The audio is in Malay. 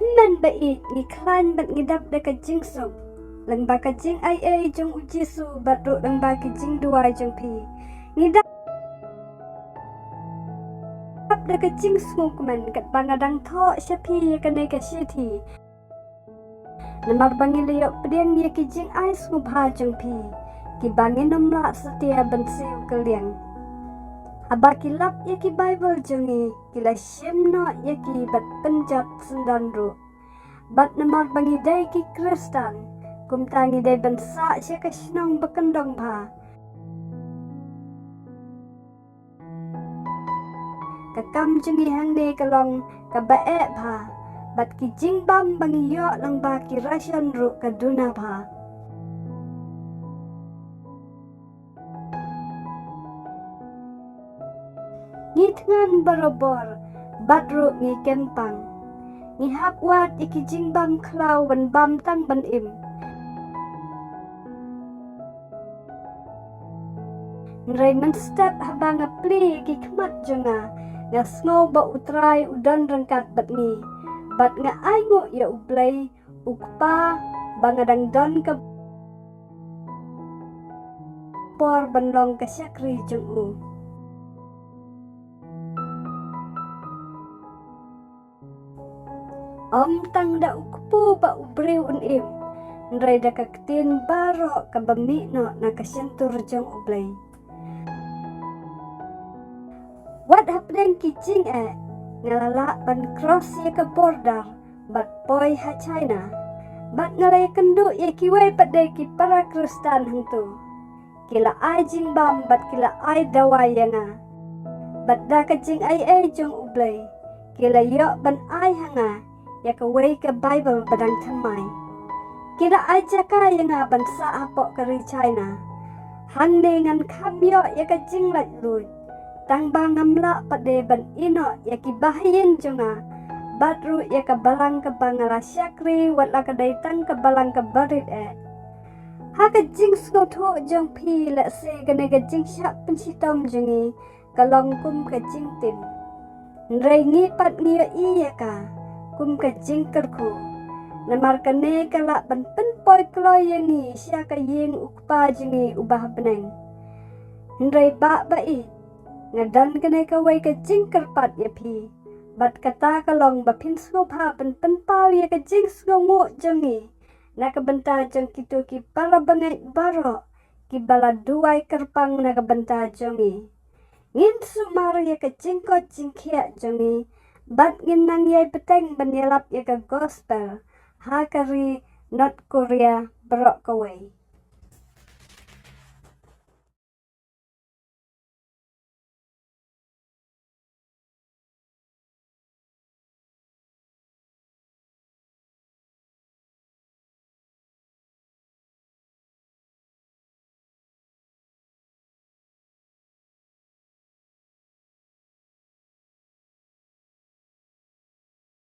Man bait ni klan bat ngidap da ka jing su. Lang ba ka jing ai jong uji su bat ro lang ba ka jing duai jong pi. Ngidap da ka jing su kuman kat bangadang tho syapi ka nei ka syiti. Namar bangi leo pediang ye ki jing ai su bha jong pi. Ki bangi namla setia ban siu kaliang. Aba kilap ye ki Bible jongi kila shimno ye ki bat Punjab sundan ru. Bat namar bangi day ki Kristan kum tangi day bansa siya ka sinong bakandong ba. Kakam jongi hang ne kalong kabae ba. Bat ki jing bam bangi yo lang ba ki rasyon ru kaduna ba. Ngitngan barobor batru ngi kempang ngi hapwat iki jingbam klau ban bam tang ban im Raymond step habang apli ki kmat jonga nga sngo ba utrai udan rangkat bat ni bat nga aingo ya ublay ukpa bangadang don ka por banlong ka syakri jongu. Om tang da ukpu ba ubriw im nray da kaktin baro ka bamino na kasyantur jong ublay. What hapdeng kijing ngalala ban cross ye ka border bat boy ha China bat ngalay kendu ye kiway paday ki para Kristan hangtu kila ay jing bam bat kila ay daway nga bat da ka jing ay jong ublay kila yo ban ay hanga ya kaway ka Bible badang tamay. Kila aja ka yang nga bansa apok kari China. Hande ngan kamyo ya ka jinglat luit. Tang bangamla pade ban ino ya ki bahayin jonga. Batru ya ka balang ka bangala syakri watla ka daitang ka balang ka barit Ha ka jing skoto jong pi let se gane ka jing syak pensitom jongi kalong kum ka jing tim. Nray ngipat ngiyo iya ka. Kum ka jingkerku namar kane kala ban penpoy kloy yangi siya ka ying ukpa jingi ubah beneng nray ba bai ngadan kane ka way ka jingkerpat ya pi bat kata kalong ba pinsgo pa ban penpaw ya ka jing sngo jongi na ka benta jong kitu ki para bangai baro ki bala duai kerpang na ka benta jongi ngin sumar ya ka jingkot jingkia jongi bat ngin nang yay peteng banyelap ya ka gospel ha kari North Korea berok kaway.